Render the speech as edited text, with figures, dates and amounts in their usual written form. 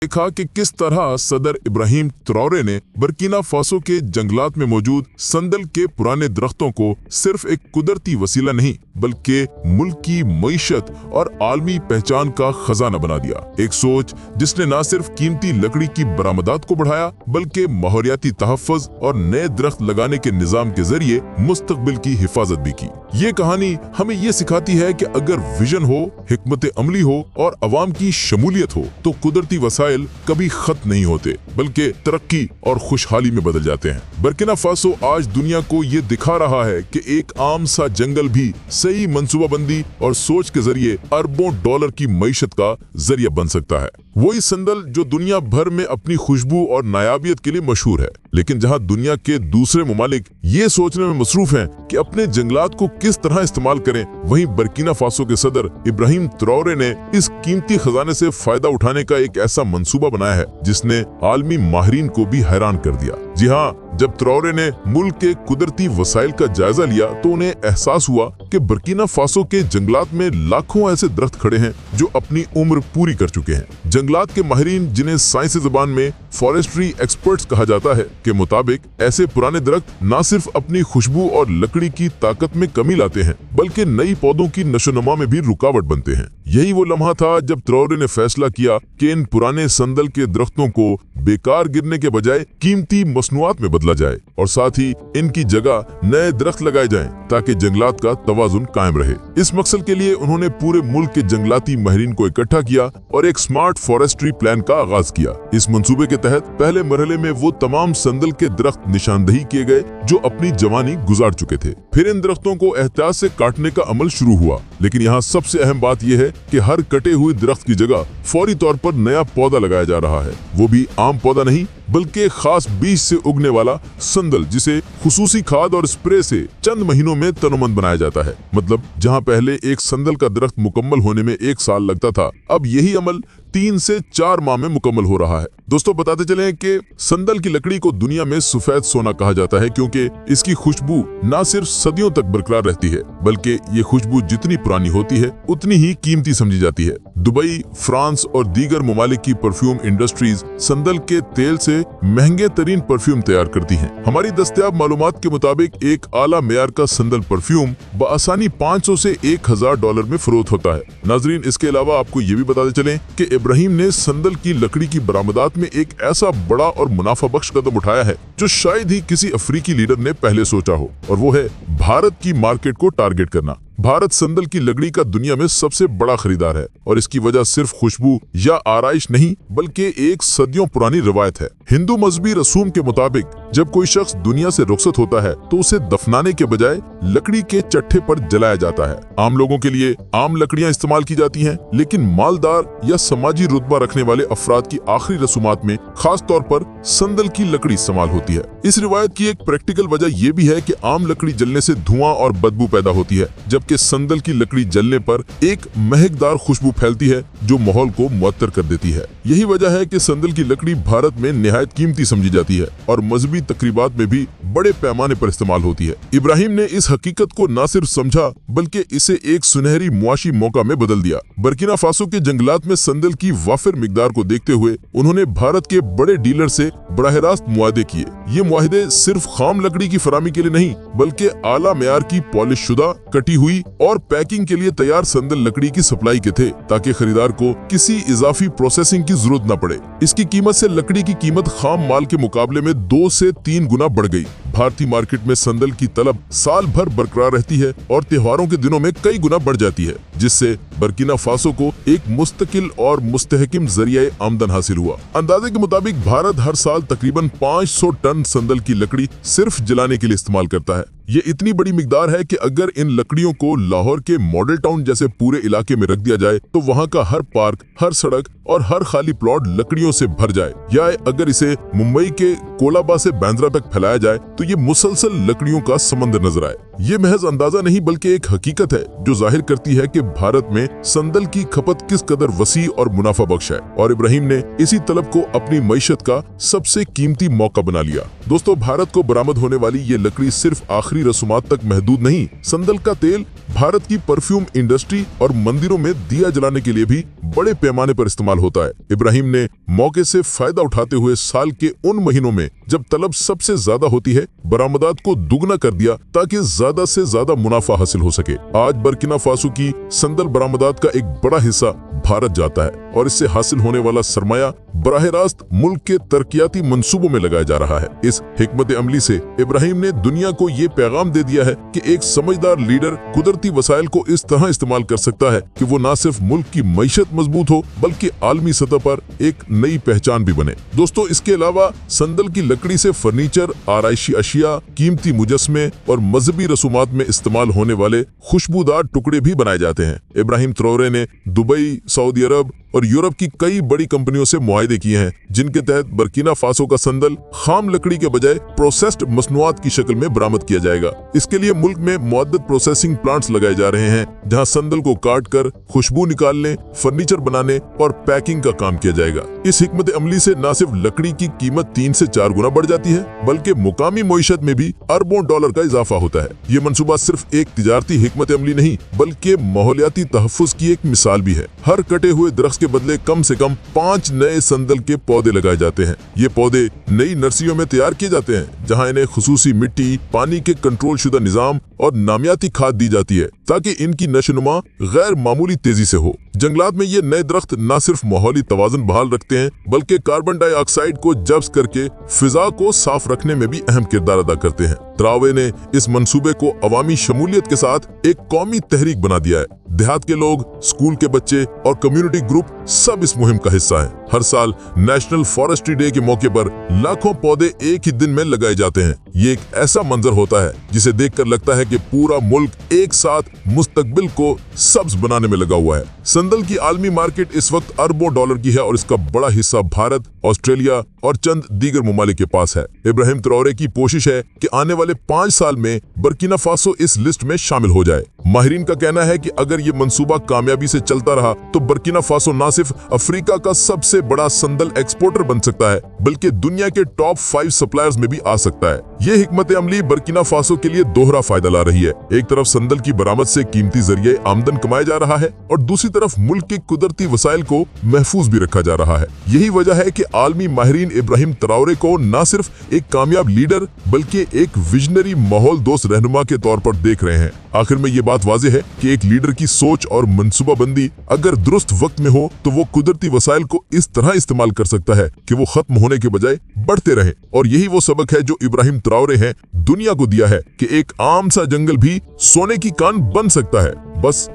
देखा कि किस तरह सदर इब्राहिम ट्रौरे ने बर्किना फासो के जंगलात में मौजूद संदल के पुराने दरख्तों को सिर्फ एक कुदरती वसीला नहीं बल्कि मुल्क की मईशत और आलमी पहचान का खजाना बना दिया। एक सोच जिसने न सिर्फ कीमती लकड़ी की बरामदात को बढ़ाया बल्कि माहौलियाती तहफ़्फ़ुज़ और नए दरख्त लगाने के निज़ाम के जरिए मुस्तक़बिल की हिफाजत भी की। ये कहानी हमें ये सिखाती है कि अगर विजन हो, हिकमत अमली हो और अवाम की शमूलियत हो तो कुदरती वसाइल कभी खत्म नहीं होते बल्कि तरक्की और खुशहाली में बदल जाते हैं। बर्किना फासो आज दुनिया को ये दिखा रहा है कि एक आम सा जंगल भी सही मंसूबाबंदी और सोच के जरिए अरबों डॉलर की मईशत का जरिया बन सकता है। वही संदल जो दुनिया भर में अपनी खुशबू और नायाबियत के लिए मशहूर है, लेकिन जहां दुनिया के दूसरे ममालिक ये सोचने में मसरूफ हैं कि अपने जंगलात को किस तरह इस्तेमाल करें, वहीं बर्किना फासो के सदर इब्राहिम ट्रौरे ने इस कीमती खजाने से फायदा उठाने का एक ऐसा मंसूबा बनाया है जिसने आलमी माहिरीन को भी हैरान कर दिया। जी हाँ, जब ट्रौरे ने मुल्क के कुदरती वसाइल का जायजा लिया तो उन्हें एहसास हुआ कि बर्किना फासो के जंगलात में लाखों ऐसे दरख्त खड़े हैं जो अपनी उम्र पूरी कर चुके हैं। जंगलात के माहिरीन, जिन्हें साइंसी ज़बान में फॉरेस्ट्री एक्सपर्ट्स कहा जाता है, के मुताबिक ऐसे पुराने दरख्त न सिर्फ अपनी खुशबू और लकड़ी की ताकत में कमी लाते हैं बल्कि नई पौधों की नशोनुमा में भी रुकावट बनते हैं। यही वो लम्हा था जब ट्रौरे ने फैसला किया कि इन पुराने संदल के दरख्तों को बेकार गिरने के बजाय कीमती मसनूआत में बदला जाए और साथ ही इनकी जगह नए दरख्त लगाए जाएं ताकि जंगलात का तवाजुन कायम रहे। इस मकसद के लिए उन्होंने पूरे मुल्क के जंगलाती माहिरीन को इकट्ठा किया और एक स्मार्ट फॉरेस्ट्री प्लान का आगाज किया। इस मंसूबे के तहत पहले मरहले में वो तमाम संदल के दरख्त निशानदही किए गए जो अपनी जवानी गुजार चुके थे। फिर इन दरख्तों को एहतियात से काटने का अमल शुरू हुआ, लेकिन यहाँ सबसे अहम बात यह है कि हर कटे हुए दरख्त की जगह फौरी तौर पर नया पौधा लगाया जा रहा है। वो भी आम पौधा नहीं बल्कि खास बीज से उगने वाला संदल, जिसे खुसूसी खाद और स्प्रे से चंद महीनों में तनोमंद बनाया जाता है। मतलब जहां पहले एक संदल का दरख्त मुकम्मल होने में 1 साल लगता था, अब यही अमल 3 से 4 माह में मुकम्मल हो रहा है। दोस्तों, बताते चलें कि संदल की लकड़ी को दुनिया में सफेद सोना कहा जाता है क्योंकि इसकी खुशबू न सिर्फ सदियों तक बरकरार रहती है बल्कि ये खुशबू जितनी पुरानी होती है उतनी ही कीमती समझी जाती है। दुबई, फ्रांस और दीगर ममालिक की परफ्यूम इंडस्ट्रीज संदल के तेल से महंगे तरीन परफ्यूम तैयार करती हैं। हमारी दस्तयाब मालूमात के मुताबिक एक आला मेयार का संदल परफ्यूम बआसानी 500 से 1000 डॉलर में फरोख्त होता है। नाजरीन, इसके अलावा आपको ये भी बताते चलें कि इब्राहिम ने संदल की लकड़ी की बरामदात में एक ऐसा बड़ा और मुनाफा बख्श कदम उठाया है जो शायद ही किसी अफ्रीकी लीडर ने पहले सोचा हो, और वो है भारत की मार्केट को टारगेट करना। भारत संदल की लकड़ी का दुनिया में सबसे बड़ा खरीदार है और इसकी वजह सिर्फ खुशबू या आराइश नहीं बल्कि एक सदियों पुरानी रवायत है। हिंदू मजहबी रसूम के मुताबिक जब कोई शख्स दुनिया से रुखसत होता है तो उसे दफनाने के बजाय लकड़ी के चट्टे पर जलाया जाता है। आम लोगों के लिए आम लकड़ियां इस्तेमाल की जाती हैं, लेकिन मालदार या समाजी रुतबा रखने वाले अफराद की आखिरी रसूमात में खास तौर पर संदल की लकड़ी इस्तेमाल होती है। इस रिवायत की एक प्रैक्टिकल वजह यह भी है कि आम लकड़ी जलने से धुआं और बदबू पैदा होती है, जबकि संदल की लकड़ी जलने पर एक महकदार खुशबू फैलती है जो माहौल को मुअत्तर कर देती है। यही वजह है कि संदल की लकड़ी भारत में निहायत कीमती समझी जाती है और मजहबी तकरीबात में भी बड़े पैमाने पर इस्तेमाल होती है। इब्राहिम ने इस हकीकत को न सिर्फ समझा बल्कि इसे एक सुनहरी मुआशी मौका में बदल दिया। बर्किना फासो के जंगलात में संदल की वाफिर मिकदार को देखते हुए उन्होंने भारत के बड़े डीलर से बराह रास्त मुआहदे किए। ये मुआहदे सिर्फ खाम लकड़ी की फराहमी के लिए नहीं बल्कि आला मेयार की पॉलिश शुदा, कटी हुई और पैकिंग के लिए तैयार संदल लकड़ी की सप्लाई के थे ताकि खरीदार को किसी इजाफी प्रोसेसिंग की जरूरत न पड़े। इसकी कीमत से लकड़ी की कीमत खाम माल के मुकाबले में 2 से 3 गुना बढ़ गई। भारतीय मार्केट में संदल की तलब साल भर बरकरार रहती है और त्योहारों के दिनों में कई गुना बढ़ जाती है, जिससे बर्किना फासो को एक मुस्तकिल और मुस्तहकिम जरिया आमदन हासिल हुआ। अंदाजे के मुताबिक भारत हर साल तकरीबन 500 टन संदल की लकड़ी सिर्फ जलाने के लिए इस्तेमाल करता है। ये इतनी बड़ी मिकदार है कि अगर इन लकड़ियों को लाहौर के मॉडल टाउन जैसे पूरे इलाके में रख दिया जाए तो वहाँ का हर पार्क, हर सड़क और हर खाली प्लॉट लकड़ियों से भर जाए, या अगर इसे मुंबई के कोलाबा से बांद्रा तक फैलाया जाए तो ये मुसलसल लकड़ियों का समंदर नजर आए। ये महज अंदाजा नहीं बल्कि एक हकीकत है जो जाहिर करती है कि भारत में संदल की खपत किस कदर वसी और मुनाफा बख्श है, और इब्राहिम ने इसी तलब को अपनी मईशत का सबसे कीमती मौका बना लिया। दोस्तों, भारत को बरामद होने वाली ये लकड़ी सिर्फ आखिरी रसूमात तक महदूद नहीं, संदल का तेल भारत की परफ्यूम इंडस्ट्री और मंदिरों में दिया जलाने के लिए भी बड़े पैमाने पर इस्तेमाल होता है। इब्राहिम ने मौके से फायदा उठाते हुए साल के उन महीनों में जब तलब सबसे ज्यादा होती है, बरामदात को दुगना कर दिया ताकि ज्यादा से ज्यादा मुनाफा हासिल हो सके। आज बर्किना फासो की संदल बरामदात का एक बड़ा हिस्सा भारत जाता है और इससे हासिल होने वाला सरमाया बराह रास्त मुल्क के तरक्याती मंसूबों में लगाया जा रहा है। इस हिकमत अमली से इब्राहिम ने दुनिया को ये पैगाम दे दिया है कि एक समझदार लीडर कुदरती वसाइल को इस तरह इस्तेमाल कर सकता है कि वो न सिर्फ मुल्क की मईशत मजबूत हो बल्कि आलमी सतह पर एक नई पहचान भी बने। दोस्तों, इसके अलावा संदल की लकड़ी से फर्नीचर, आराइशी अशिया, कीमती मुजस्मे और मजहबी रसूमात में इस्तेमाल होने वाले खुशबूदार टुकड़े भी बनाए जाते हैं। इब्राहिम त्रौरे ने दुबई, सऊदी अरब और यूरोप की कई बड़ी कंपनियों से मुआहदे किए हैं जिनके तहत बर्किना फासो का संदल खाम लकड़ी के बजाय प्रोसेस्ड मसनूआत की शक्ल में बरामद किया जाएगा। इसके लिए मुल्क में मुअद्दद प्रोसेसिंग प्लांट्स लगाए जा रहे हैं जहां संदल को काट कर खुशबू निकालने, फर्नीचर बनाने और पैकिंग का काम किया जाएगा। इस हिकमत अमली से न सिर्फ लकड़ी की कीमत 3 से 4 गुना बढ़ जाती है बल्कि मुकामी मईशत में भी अरबों डॉलर का इजाफा होता है। ये मंसूबा सिर्फ एक तिजारती हिकमत अमली नहीं बल्कि माहौलियाती तहफ्फुज की एक मिसाल भी है। हर कटे हुए दरख्त के बदले कम से कम 5 नए संदल के पौधे लगाए जाते हैं। ये पौधे नई नर्सरियों में तैयार किए जाते हैं जहां इन्हें खुसूसी मिट्टी, पानी के कंट्रोल शुदा निजाम और नामियाती खाद दी जाती है ताकि इनकी नशोनुमा गैर मामूली तेजी से हो। जंगलात में ये नए दरख्त न सिर्फ माहौली तवाज़ुन बहाल रखते हैं बल्कि कार्बन डाइऑक्साइड को जब्स करके फिजा को साफ रखने में भी अहम किरदार अदा करते हैं। त्रावे ने इस मंसूबे को अवामी शमूलियत के साथ एक कौमी तहरीक बना दिया है। देहात के लोग, स्कूल के बच्चे और कम्युनिटी ग्रुप सब इस मुहिम का हिस्सा हैं। हर साल नेशनल फॉरेस्ट्री डे के मौके पर लाखों पौधे एक ही दिन में लगाए जाते हैं। ये एक ऐसा मंजर होता है जिसे देखकर लगता है कि पूरा मुल्क एक साथ मुस्तकबिल को सब्ज बनाने में लगा हुआ है। संदल की आलमी मार्केट इस वक्त अरबों डॉलर की है और इसका बड़ा हिस्सा भारत, ऑस्ट्रेलिया और चंद दीगर ममालिक के पास है। इब्राहिम त्रौरे की कोशिश है कि आने वाले 5 साल में बर्किना फासो इस लिस्ट में शामिल हो जाए। माहिरीन का कहना है कि अगर ये मंसूबा कामयाबी से चलता रहा तो बर्किना फासो न सिर्फ अफ्रीका का सबसे बड़ा संदल एक्सपोर्टर बन सकता है बल्कि दुनिया के टॉप 5 सप्लायर्स में भी आ सकता है। ये हिकमत अमली बर्किना फासो के लिए दोहरा फायदा ला रही है। एक तरफ संदल की बरामद से कीमती जरिए आमदन कमाया जा रहा है और दूसरी तरफ मुल्क के कुदरती वसाइल को महफूज भी रखा जा रहा है। यही वजह है कि आलमी माहिरीन इब्राहिम त्रौरे को न सिर्फ एक कामयाब लीडर बल्कि एक विजनरी माहौल दोस्त रहनुमा के तौर पर देख रहे हैं। आखिर में ये बात वाज़ेह है कि एक लीडर की सोच और मंसूबाबंदी अगर दुरुस्त वक्त में हो तो वो कुदरती वसाइल को इस तरह इस्तेमाल कर सकता है कि वो खत्म होने के बजाय बढ़ते रहे। और यही वो सबक है जो इब्राहिम त्रौरे हैं दुनिया को दिया है कि एक आम सा जंगल भी सोने की कान बन सकता है, बस